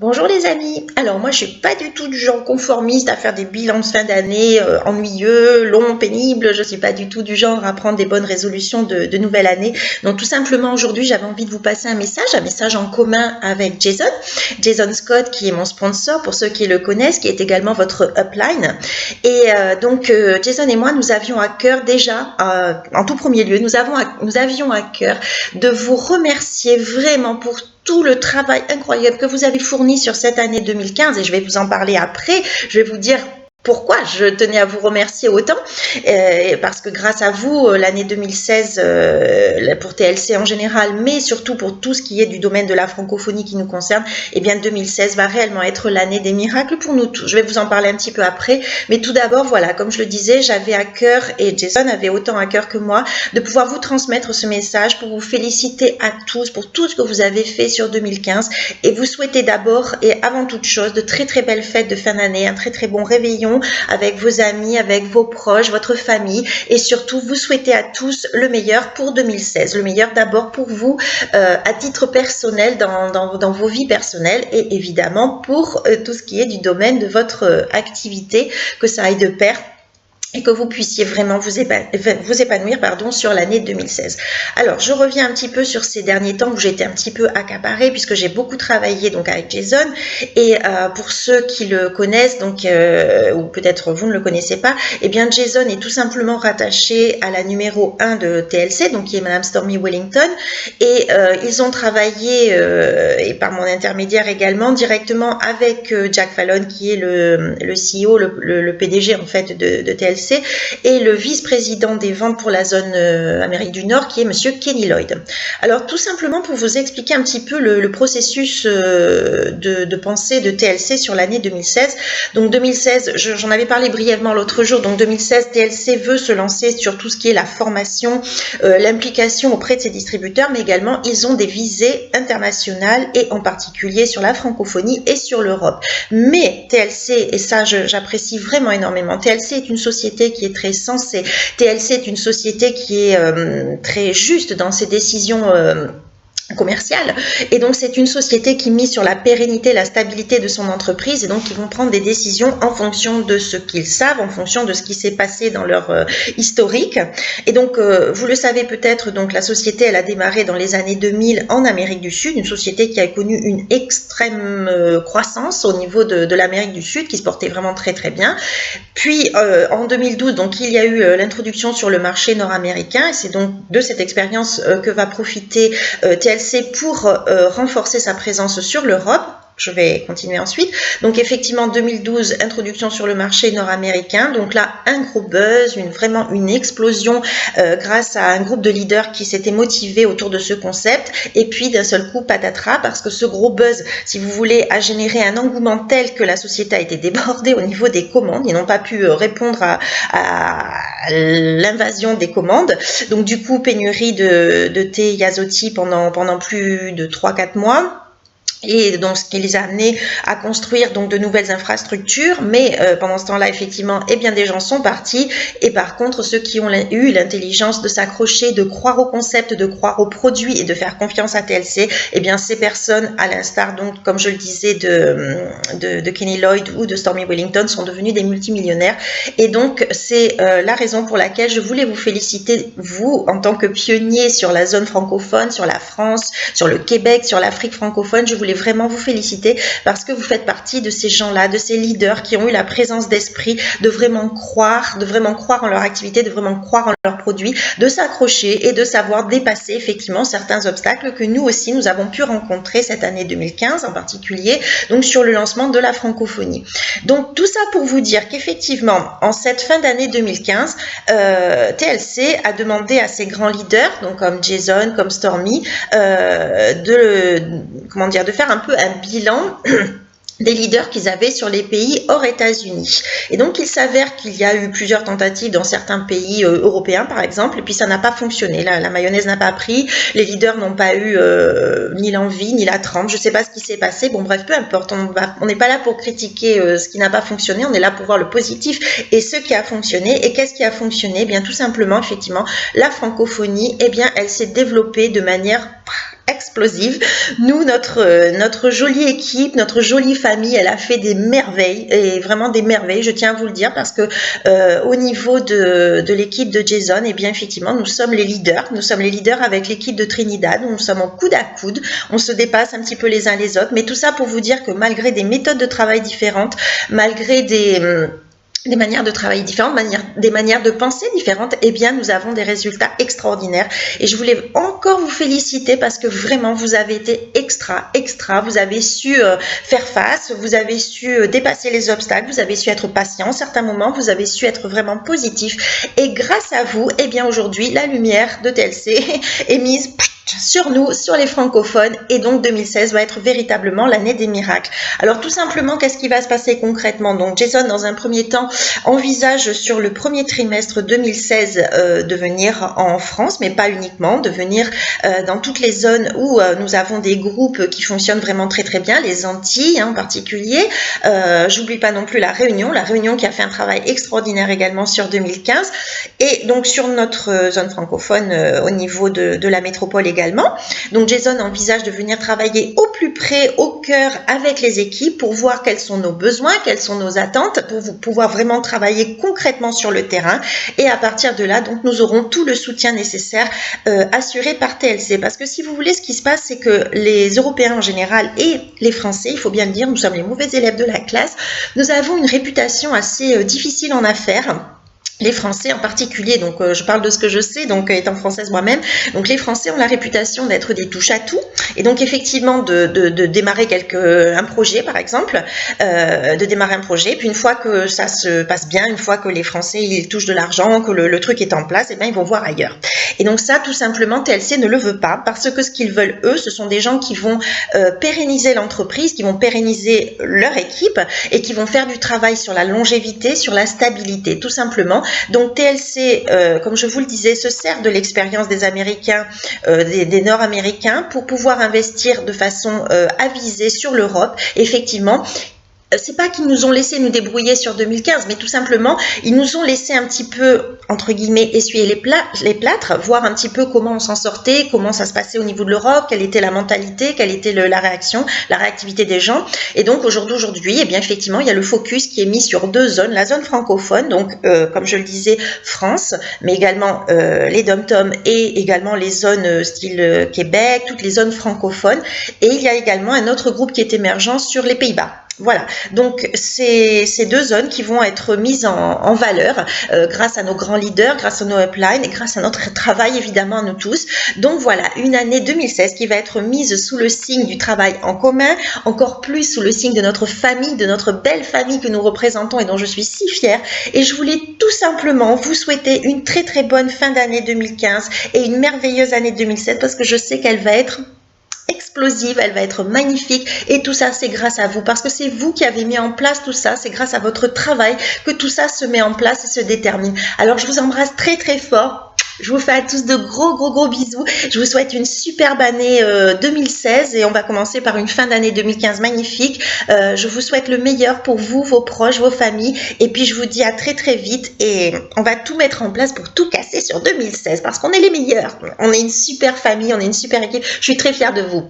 Bonjour les amis. Alors moi je suis pas du tout du genre conformiste à faire des bilans de fin d'année ennuyeux, longs, pénibles. Je suis pas du tout du genre à prendre des bonnes résolutions de nouvelle année. Donc tout simplement aujourd'hui j'avais envie de vous passer un message en commun avec Jason Scott qui est mon sponsor pour ceux qui le connaissent, qui est également votre upline. Et Jason et moi nous avions à cœur déjà, en tout premier lieu, nous avions à cœur de vous remercier vraiment pour tout le travail incroyable que vous avez fourni sur cette année 2015 et je vais vous en parler après. Je vais vous dire pourquoi je tenais à vous remercier autant, parce que grâce à vous, l'année 2016 pour TLC en général, mais surtout pour tout ce qui est du domaine de la francophonie qui nous concerne, eh bien 2016 va réellement être l'année des miracles pour nous tous. Je vais vous en parler un petit peu après, mais tout d'abord, voilà, comme je le disais, j'avais à cœur, et Jason avait autant à cœur que moi, de pouvoir vous transmettre ce message pour vous féliciter à tous pour tout ce que vous avez fait sur 2015 et vous souhaiter d'abord et avant toute chose de très très belles fêtes de fin d'année, un très très bon réveillon avec vos amis, avec vos proches, votre famille et surtout vous souhaitez à tous le meilleur pour 2016. Le meilleur d'abord pour vous à titre personnel dans vos vies personnelles et évidemment pour tout ce qui est du domaine de votre activité, que ça aille de pair et que vous puissiez vraiment vous épanouir sur l'année 2016. Alors, je reviens un petit peu sur ces derniers temps où j'étais un petit peu accaparée puisque j'ai beaucoup travaillé donc avec Jason et pour ceux qui le connaissent ou peut-être vous ne le connaissez pas, eh bien Jason est tout simplement rattaché à la numéro 1 de TLC, donc qui est Madame Stormy Wellington et ils ont travaillé et par mon intermédiaire également directement avec Jack Fallon qui est le CEO, le PDG en fait de TLC et le vice-président des ventes pour la zone Amérique du Nord qui est monsieur Kenny Lloyd. Alors tout simplement pour vous expliquer un petit peu le processus de pensée de TLC sur l'année 2016. Donc 2016, j'en avais parlé brièvement l'autre jour, donc 2016 TLC veut se lancer sur tout ce qui est la formation, l'implication auprès de ses distributeurs, mais également ils ont des visées internationales et en particulier sur la francophonie et sur l'Europe. Mais TLC, et ça j'apprécie vraiment énormément, TLC est une société qui est très sensée. TLC est une société qui est très juste dans ses décisions commerciale et donc c'est une société qui mise sur la pérennité, la stabilité de son entreprise et donc ils vont prendre des décisions en fonction de ce qu'ils savent, en fonction de ce qui s'est passé dans leur historique et donc vous le savez peut-être, donc la société elle a démarré dans les années 2000 en Amérique du Sud, une société qui a connu une extrême croissance au niveau de l'Amérique du Sud qui se portait vraiment très très bien, puis en 2012 donc il y a eu l'introduction sur le marché nord-américain et c'est donc de cette expérience que va profiter TLC pour renforcer sa présence sur l'Europe. Je vais continuer ensuite. Donc effectivement 2012, introduction sur le marché nord-américain. Donc là, un gros buzz, vraiment une explosion grâce à un groupe de leaders qui s'étaient motivés autour de ce concept. Et puis d'un seul coup, patatras, parce que ce gros buzz, si vous voulez, a généré un engouement tel que la société a été débordée au niveau des commandes. Ils n'ont pas pu répondre à l'invasion des commandes. Donc du coup, pénurie de thé Yasotti pendant plus de 3-4 mois. Et donc ce qui les a amenés à construire donc de nouvelles infrastructures, mais pendant ce temps-là effectivement eh bien des gens sont partis et par contre ceux qui ont eu l'intelligence de s'accrocher, de croire au concept, de croire au produit et de faire confiance à TLC, eh bien ces personnes à l'instar donc comme je le disais de Kenny Lloyd ou de Stormy Wellington sont devenus des multimillionnaires et donc c'est la raison pour laquelle je voulais vous féliciter vous en tant que pionnier sur la zone francophone, sur la France, sur le Québec, sur l'Afrique francophone. Je voulais vraiment vous féliciter parce que vous faites partie de ces gens-là, de ces leaders qui ont eu la présence d'esprit de vraiment croire en leur activité, de vraiment croire en leurs produits, de s'accrocher et de savoir dépasser effectivement certains obstacles que nous aussi nous avons pu rencontrer cette année 2015 en particulier, donc sur le lancement de la francophonie. Donc tout ça pour vous dire qu'effectivement en cette fin d'année 2015, TLC a demandé à ses grands leaders, donc comme Jason, comme Stormy, de faire un peu un bilan des leaders qu'ils avaient sur les pays hors États-Unis. Et donc, il s'avère qu'il y a eu plusieurs tentatives dans certains pays européens, par exemple, et puis ça n'a pas fonctionné. La mayonnaise n'a pas pris, les leaders n'ont pas eu ni l'envie, ni la trempe. Je ne sais pas ce qui s'est passé. Bon, bref, peu importe. On n'est pas là pour critiquer ce qui n'a pas fonctionné. On est là pour voir le positif et ce qui a fonctionné. Et qu'est-ce qui a fonctionné? Eh bien, tout simplement, effectivement, la francophonie, eh bien, elle s'est développée de manière explosive. Nous, notre jolie équipe, notre jolie famille, elle a fait des merveilles, et vraiment des merveilles, je tiens à vous le dire, parce que au niveau de l'équipe de Jason, eh bien effectivement, nous sommes les leaders. Nous sommes les leaders avec l'équipe de Trinidad. Nous sommes en coude à coude. On se dépasse un petit peu les uns les autres. Mais tout ça pour vous dire que malgré des méthodes de travail différentes, malgré des manières de travail différentes, des manières de penser différentes, eh bien, nous avons des résultats extraordinaires. Et je voulais encore vous féliciter parce que vraiment, vous avez été extra. Vous avez su faire face, vous avez su dépasser les obstacles, vous avez su être patient à certains moments, vous avez su être vraiment positif. Et grâce à vous, eh bien, aujourd'hui, la lumière de TLC est mise sur nous, sur les francophones, et donc 2016 va être véritablement l'année des miracles. Alors tout simplement, qu'est-ce qui va se passer concrètement? Donc Jason, dans un premier temps, envisage sur le premier trimestre 2016 de venir en France, mais pas uniquement, de venir dans toutes les zones où nous avons des groupes qui fonctionnent vraiment très très bien, les Antilles en particulier. J'oublie pas non plus la Réunion qui a fait un travail extraordinaire également sur 2015, et donc sur notre zone francophone au niveau de la métropole également. Donc Jason envisage de venir travailler au plus près, au cœur avec les équipes pour voir quels sont nos besoins, quelles sont nos attentes, pour pouvoir vraiment travailler concrètement sur le terrain. Et à partir de là, donc nous aurons tout le soutien nécessaire assuré par TLC. Parce que si vous voulez, ce qui se passe, c'est que les Européens en général et les Français, il faut bien le dire, nous sommes les mauvais élèves de la classe. Nous avons une réputation assez difficile en affaires. Les Français en particulier, donc je parle de ce que je sais, donc étant française moi-même, donc les Français ont la réputation d'être des touche-à-tout, et donc effectivement de démarrer un projet par exemple, puis une fois que ça se passe bien, une fois que les Français ils touchent de l'argent, que le truc est en place, et bien ils vont voir ailleurs. Et donc ça, tout simplement, TLC ne le veut pas, parce que ce qu'ils veulent eux, ce sont des gens qui vont pérenniser l'entreprise, qui vont pérenniser leur équipe, et qui vont faire du travail sur la longévité, sur la stabilité, tout simplement. Donc TLC, comme je vous le disais, se sert de l'expérience des Américains, des Nord-Américains, pour pouvoir investir de façon avisée sur l'Europe. Effectivement, c'est pas qu'ils nous ont laissé nous débrouiller sur 2015, mais tout simplement, ils nous ont laissé un petit peu, entre guillemets, essuyer les plâtres, voir un petit peu comment on s'en sortait, comment ça se passait au niveau de l'Europe, quelle était la mentalité, quelle était la réaction, la réactivité des gens. Et donc, aujourd'hui, eh bien, effectivement, il y a le focus qui est mis sur deux zones. La zone francophone, donc, comme je le disais, France, mais également les dom-toms et également les zones style Québec, toutes les zones francophones. Et il y a également un autre groupe qui est émergent sur les Pays-Bas. Voilà, donc c'est ces deux zones qui vont être mises en valeur grâce à nos grands leaders, grâce à nos uplines et grâce à notre travail évidemment à nous tous. Donc voilà, une année 2016 qui va être mise sous le signe du travail en commun, encore plus sous le signe de notre famille, de notre belle famille que nous représentons et dont je suis si fière. Et je voulais tout simplement vous souhaiter une très très bonne fin d'année 2015 et une merveilleuse année 2017 parce que je sais qu'elle va être explosive, elle va être magnifique, et tout ça c'est grâce à vous, parce que c'est vous qui avez mis en place tout ça, c'est grâce à votre travail que tout ça se met en place et se détermine. Alors je vous embrasse très très fort. Je vous fais à tous de gros bisous. Je vous souhaite une superbe année 2016 et on va commencer par une fin d'année 2015 magnifique. Je vous souhaite le meilleur pour vous, vos proches, vos familles, et puis je vous dis à très très vite, et on va tout mettre en place pour tout casser sur 2016 parce qu'on est les meilleurs. On est une super famille, on est une super équipe. Je suis très fière de vous.